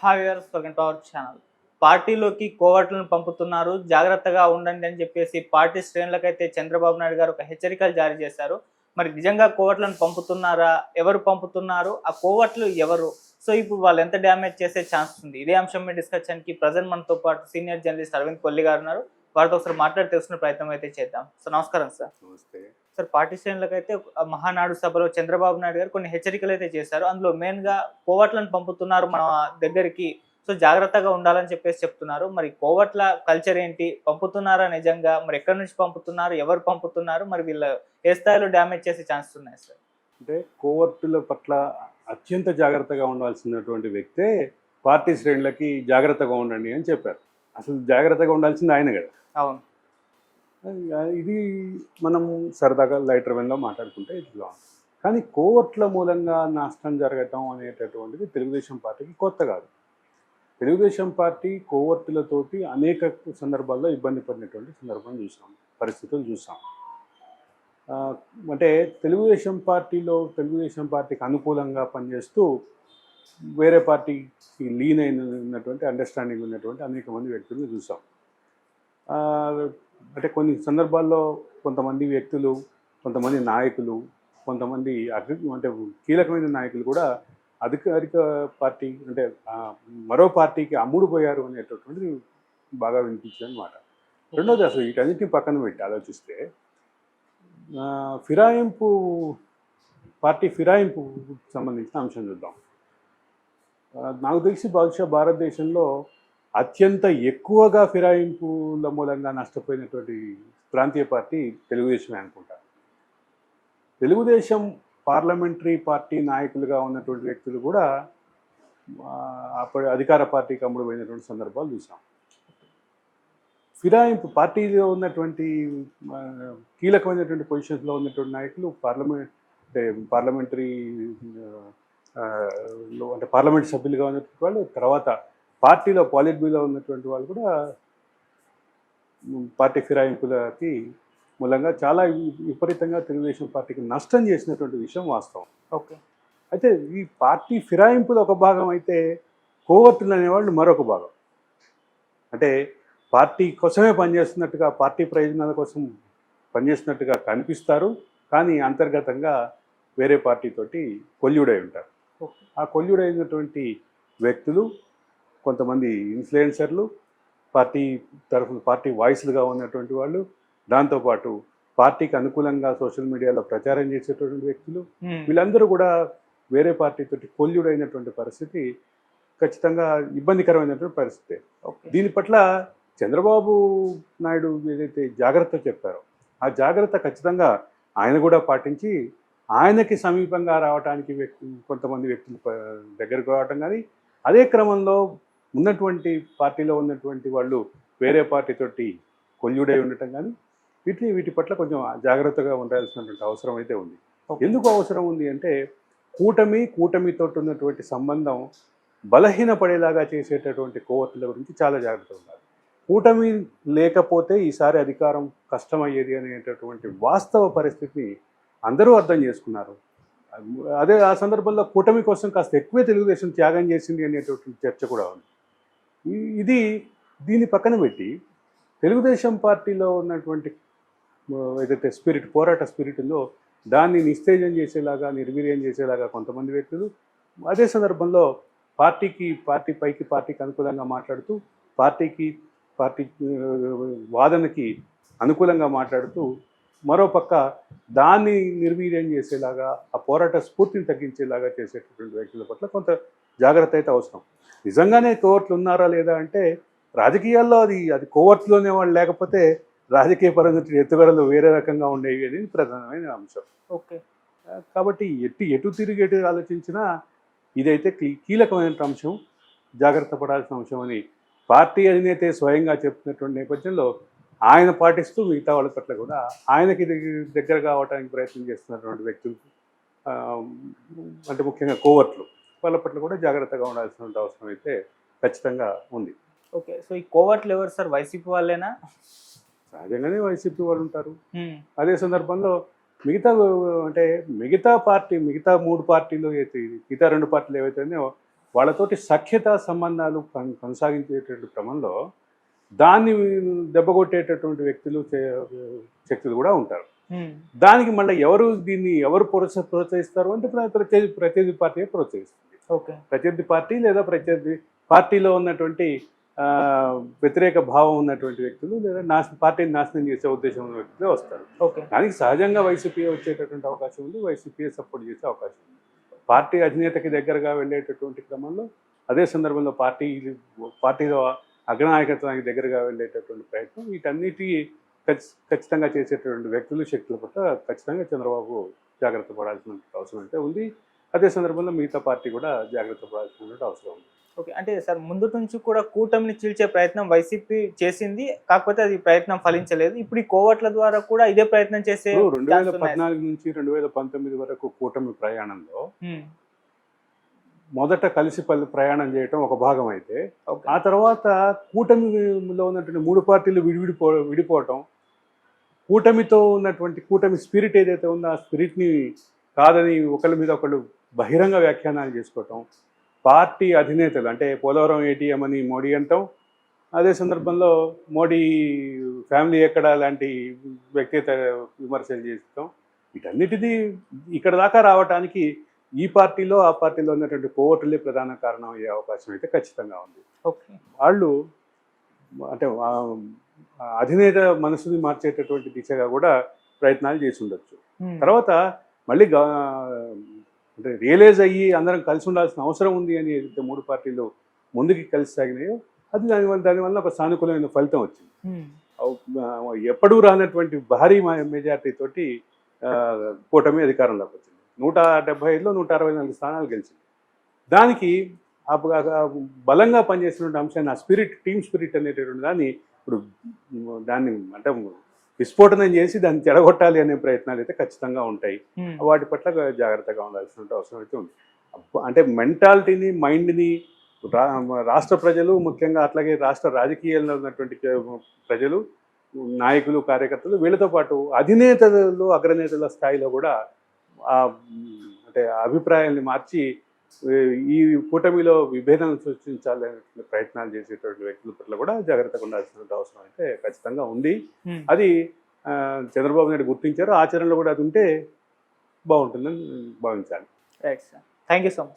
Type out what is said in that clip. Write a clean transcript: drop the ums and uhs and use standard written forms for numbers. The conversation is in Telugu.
Hi viewers, welcome to our channel. పార్టీలోకి కోవట్లను పంపుతున్నారు, జాగ్రత్తగా ఉండండి అని చెప్పేసి పార్టీ శ్రేణులకైతే చంద్రబాబు నాయుడు గారు ఒక హెచ్చరికలు జారీ చేశారు. మరి నిజంగా కోవట్లను పంపుతున్నారా? ఎవరు పంపుతున్నారు? ఆ కోవట్లు ఎవరు? సో ఇప్పుడు వాళ్ళు ఎంత డ్యామేజ్ చేసే ఛాన్స్ ఉంది? ఇదే అంశం మీద డిస్కస్ చేయడానికి ప్రజెంట్ మనతో పాటు సీనియర్ జర్నలిస్ట్ అరవింద్ కొల్లి గారు ఉన్నారు. వారితో ఒకసారి మాట్లాడి తెలుసుకునే ప్రయత్నం అయితే చేద్దాం. సో నమస్కారం సార్. నమస్తే. సార్, పార్టీ శ్రేణులకైతే మహానాడు సభలో చంద్రబాబు నాయుడు గారు కొన్ని హెచ్చరికలు అయితే చేశారు. అందులో మెయిన్ గా కోవట్లను పంపుతున్నారు మన దగ్గరికి, సో జాగ్రత్తగా ఉండాలని చెప్పేసి చెప్తున్నారు. మరి కోవట్ల కల్చర్ ఏంటి? పంపుతున్నారా నిజంగా? మరి ఎక్కడి నుంచి పంపుతున్నారు? ఎవరు పంపుతున్నారు? మరి వీళ్ళు ఏ స్థాయిలో డ్యామేజ్ చేసే ఛాన్సెస్ ఉన్నాయి సార్? అంటే కోవర్టుల పట్ల అత్యంత జాగ్రత్తగా ఉండాల్సినటువంటి వ్యక్తే పార్టీ శ్రేణులకి జాగ్రత్తగా ఉండండి అని చెప్పారు. అసలు జాగ్రత్తగా ఉండాల్సింది ఆయన కదా. అవును. ఇది మనం సరదాగా లైటర్ వెన్లో మాట్లాడుకుంటే ఇట్లా ఉంది. కానీ కోవర్ట్ల మూలంగా నష్టం జరగటం అనేటటువంటిది తెలుగుదేశం పార్టీకి కొత్త కాదు. తెలుగుదేశం పార్టీ కోవర్టులతోటి అనేక సందర్భాల్లో ఇబ్బంది పడినటువంటి సందర్భం చూసాం, పరిస్థితులు చూసాం. అంటే తెలుగుదేశం పార్టీకి అనుకూలంగా పనిచేస్తూ వేరే పార్టీకి లీన్ అయినటువంటి అండర్స్టాండింగ్ ఉన్నటువంటి అనేక మంది వ్యక్తులను చూసాం. అంటే కొన్ని సందర్భాల్లో కొంతమంది వ్యక్తులు, కొంతమంది నాయకులు, కొంతమంది అంటే కీలకమైన నాయకులు కూడా అధికారిక పార్టీ అంటే మరో పార్టీకి అమ్ముడుపోయారు అనేటటువంటిది బాగా వినిపించింది అన్నమాట. రెండోది, అసలు వీటన్నిటిని పక్కన పెట్టి ఆలోచిస్తే పార్టీ ఫిరాయింపు సంబంధించిన అంశం చూద్దాం. నాకు తెలిసి బహుశా భారతదేశంలో అత్యంత ఎక్కువగా ఫిరాయింపుల మూలంగా నష్టపోయినటువంటి ప్రాంతీయ పార్టీ తెలుగుదేశమే అనుకుంటా. తెలుగుదేశం పార్లమెంటరీ పార్టీ నాయకులుగా ఉన్నటువంటి వ్యక్తులు కూడా అప్పుడు అధికార పార్టీకి అమ్ముడు పోయినటువంటి సందర్భాలు చూసాం. ఫిరాయింపు పార్టీలో ఉన్నటువంటి కీలకమైనటువంటి పొజిషన్స్లో ఉన్నటువంటి నాయకులు పార్లమెంటరీ అంటే పార్లమెంట్ సభ్యులుగా ఉన్నటువంటి వాళ్ళు, తర్వాత పార్టీలో పాలిట్ బ్యూరోలో ఉన్నటువంటి వాళ్ళు కూడా పార్టీ ఫిరాయింపులకి మూలంగా చాలా విపరీతంగా తెలుగుదేశం పార్టీకి నష్టం చేసినటువంటి విషయం వాస్తవం. ఓకే. అయితే ఈ పార్టీ ఫిరాయింపులు ఒక భాగం అయితే కోవర్టులు అనేవాళ్ళు మరొక భాగం. అంటే పార్టీ కోసమే పనిచేస్తున్నట్టుగా, పార్టీ ప్రయోజనాల కోసం పనిచేస్తున్నట్టుగా కనిపిస్తారు, కానీ అంతర్గతంగా వేరే పార్టీతోటి కొల్యూడై ఉంటారు. ఆ కొల్యూడైనటువంటి వ్యక్తులు కొంతమంది ఇన్ఫ్లుయెన్సర్లు, పార్టీ వాయిస్లుగా ఉన్నటువంటి వాళ్ళు, దాంతోపాటు పార్టీకి అనుకూలంగా సోషల్ మీడియాలో ప్రచారం చేసేటటువంటి వ్యక్తులు, వీళ్ళందరూ కూడా వేరే పార్టీతోటి కొల్యూడైనటువంటి పరిస్థితి ఖచ్చితంగా ఇబ్బందికరమైనటువంటి పరిస్థితి. దీని పట్ల చంద్రబాబు నాయుడు ఏదైతే జాగ్రత్త చెప్పారో ఆ జాగ్రత్త ఖచ్చితంగా ఆయన కూడా పాటించి ఆయనకి సమీపంగా రావడానికి కొంతమంది వ్యక్తులు దగ్గరకు రావటం, కానీ అదే క్రమంలో ఉన్నటువంటి పార్టీలో ఉన్నటువంటి వాళ్ళు వేరే పార్టీతోటి కొల్యూడై ఉండటం, కానీ వీటి పట్ల కొంచెం జాగ్రత్తగా ఉండాల్సినటువంటి అవసరం అయితే ఉంది. ఎందుకు అవసరం ఉంది అంటే కూటమితో ఉన్నటువంటి సంబంధం బలహీనపడేలాగా చేసేటటువంటి కోవర్టుల గురించి చాలా జాగ్రత్తగా ఉండాలి. కూటమి లేకపోతే ఈసారి అధికారం కష్టమయ్యేది అనేటటువంటి వాస్తవ పరిస్థితిని అందరూ అర్థం చేసుకున్నారు. అదే ఆ సందర్భంలో కూటమి కోసం కాస్త ఎక్కువే తెలుగుదేశం త్యాగం చేసింది అనేటటువంటి చర్చ కూడా ఉంది. దీన్ని పక్కన పెట్టి తెలుగుదేశం పార్టీలో ఉన్నటువంటి ఏదైతే పోరాట స్పిరిట్ ఉందో దాన్ని నిస్తేజం చేసేలాగా, నిర్వీర్యం చేసేలాగా కొంతమంది వ్యక్తులు, అదే సందర్భంలో పార్టీకి అనుకూలంగా మాట్లాడుతూ పార్టీ వాదనకి అనుకూలంగా మాట్లాడుతూ మరోపక్క దాన్ని నిర్వీర్యం చేసేలాగా, ఆ పోరాట స్ఫూర్తిని తగ్గించేలాగా చేసేటటువంటి వ్యక్తుల పట్ల కొంత జాగ్రత్త అయితే అవసరం. నిజంగానే కోవర్ట్లు ఉన్నారా లేదా అంటే రాజకీయాల్లో అది కోవర్ట్లోనే వాళ్ళు లేకపోతే రాజకీయ పరంగా ఎత్తుగడలు వేరే రకంగా ఉండేవి అనేది ప్రధానమైన అంశం. ఓకే. కాబట్టి ఎటు తిరిగి ఆలోచించినా ఇదైతే కీలకమైన అంశం, జాగ్రత్త పడాల్సిన అంశం అని పార్టీ అధినేతే స్వయంగా చెప్తున్నటువంటి నేపథ్యంలో ఆయన పాటిస్తూ మిగతా వాళ్ళ పట్ల కూడా ఆయనకి దగ్గర కావడానికి ప్రయత్నం చేస్తున్నటువంటి వ్యక్తులు, అంటే ముఖ్యంగా కోవర్ట్లు, వాళ్ళ పట్ల కూడా జాగ్రత్తగా ఉండాల్సిన అవసరం అయితే ఖచ్చితంగా ఉంది. ఓకే. సో ఈ కోవర్ట్లు ఎవరు సార్? వైసీపీ వాళ్ళేనా? సహజంగానే వైసీపీ వాళ్ళు ఉంటారు. అదే సందర్భంలో మిగతా 3 పార్టీలు మిగతా 2 పార్టీలు ఏవైతే వాళ్ళతోటి సఖ్యత సంబంధాలు కొనసాగించేటటువంటి క్రమంలో దాన్ని దెబ్బకొట్టేటటువంటి శక్తులు కూడా ఉంటారు. దానికి మళ్ళీ ఎవరు ప్రోత్సహిస్తారు అంటే ప్రత్యర్థి పార్టీ ప్రోత్సహిస్తుంది. ప్రత్యర్థి పార్టీ లేదా ప్రత్యర్థి పార్టీలో ఉన్నటువంటి వ్యతిరేక భావం ఉన్నటువంటి వ్యక్తులు లేదా పార్టీని నాశనం చేసే ఉద్దేశం ఉన్న వ్యక్తులే వస్తారు. దానికి సహజంగా వైసీపీ వచ్చేటటువంటి అవకాశం ఉంది, వైసీపీ సపోర్ట్ చేసే అవకాశం ఉంది. పార్టీ అధినేతకి దగ్గరగా వెళ్ళేటటువంటి క్రమంలో అదే సందర్భంలో పార్టీలో అగ్రనాయకత్వానికి దగ్గరగా వెళ్ళేటటువంటి ప్రయత్నం వీటన్నిటి ఖచ్చితంగా చేసేటటువంటి వ్యక్తులు శక్తుల పట్ల ఖచ్చితంగా చంద్రబాబు జాగ్రత్త పడాల్సిన అవసరం అయితే ఉంది. అదే సందర్భంలో మిగతా పార్టీ కూడా జాగ్రత్త పడాల్సిన అవసరం ఉంది. ఓకే, అంటే సార్ ముందు నుంచి కూడా కూటమిని చీల్చే ప్రయత్నం వైసీపీ చేసింది, కాకపోతే అది ప్రయత్నం ఫలించలేదు. ఇప్పుడు ఈ కోవట్ల ద్వారా కూడా ఇదే ప్రయత్నం చేసే 2014 నుంచి 2019 వరకు కూటమి ప్రయాణంలో మొదట కలిసి ప్రయాణం చేయటం ఒక భాగం అయితే, ఆ తర్వాత కూటమిలో ఉన్నటువంటి 3 పార్టీలు విడిపోవటం, కూటమితో ఉన్నటువంటి కూటమి స్పిరిట్ ఏదైతే ఉందో ఆ స్పిరిట్ని కాదని ఒకళ్ళ మీద ఒకళ్ళు బహిరంగ వ్యాఖ్యానాలు చేసుకోవటం, పార్టీ అధినేతలు అంటే పోలవరం ఏటీఎం అని మోడీ అంటాం, అదే సందర్భంలో మోడీ ఫ్యామిలీ ఎక్కడ లాంటి వ్యక్తిగత విమర్శలు చేస్తాం, వీటన్నిటిది ఇక్కడ దాకా రావడానికి ఈ పార్టీలో ఆ పార్టీలో ఉన్నటువంటి కోవటులే ప్రధాన కారణం అయ్యే అవకాశం అయితే ఖచ్చితంగా ఉంది. వాళ్ళు అంటే అధినేత మనసుని మార్చేటటువంటి దిశగా కూడా ప్రయత్నాలు చేసి ఉండొచ్చు. తర్వాత మళ్ళీ అంటే రియలైజ్ అయ్యి అందరం కలిసి ఉండాల్సిన అవసరం ఉంది అని ఏదైతే 3 పార్టీలు ముందుకి కలిసి సాగినాయో అది దానివల్ల ఒక సానుకూలమైన ఫలితం వచ్చింది. ఎప్పుడూ రానటువంటి భారీ మెజార్టీ తోటి కూటమి అధికారంలోకి వచ్చింది. 175లో 164 స్థానాలు గెలిచింది. దానికి బలంగా పనిచేసినటువంటి అంశాన్ని ఆ స్పిరిట్, టీమ్ స్పిరిట్ అనేటటువంటి దాన్ని ఇప్పుడు దాన్ని అంటే విస్ఫోటనం చేసి దాన్ని చెడగొట్టాలి అనే ప్రయత్నాలు అయితే ఖచ్చితంగా ఉంటాయి. వాటి పట్ల జాగ్రత్తగా ఉండాల్సిన అవసరం అయితే ఉంది. అంటే మెంటాలిటీని, మైండ్ని రాష్ట్ర ప్రజలు ముఖ్యంగా అట్లాగే రాష్ట్ర రాజకీయాల్లో ఉన్నటువంటి ప్రజలు, నాయకులు, కార్యకర్తలు వీళ్ళతో పాటు అధినేతలు, అగ్రనేతల స్థాయిలో కూడా అంటే అభిప్రాయాల్ని మార్చి ఈ కూటమిలో విభేదం సృష్టించాలనే ప్రయత్నాలు చేసేటువంటి వ్యక్తుల పట్ల కూడా జాగ్రత్తగా ఉండాల్సిన అవసరం అయితే ఖచ్చితంగా ఉంది. అది చంద్రబాబు నాయుడు గుర్తించారు. ఆచరణలో కూడా అది ఉంటే బాగుంటుందని భావించాలి. Right sir, thank you so much.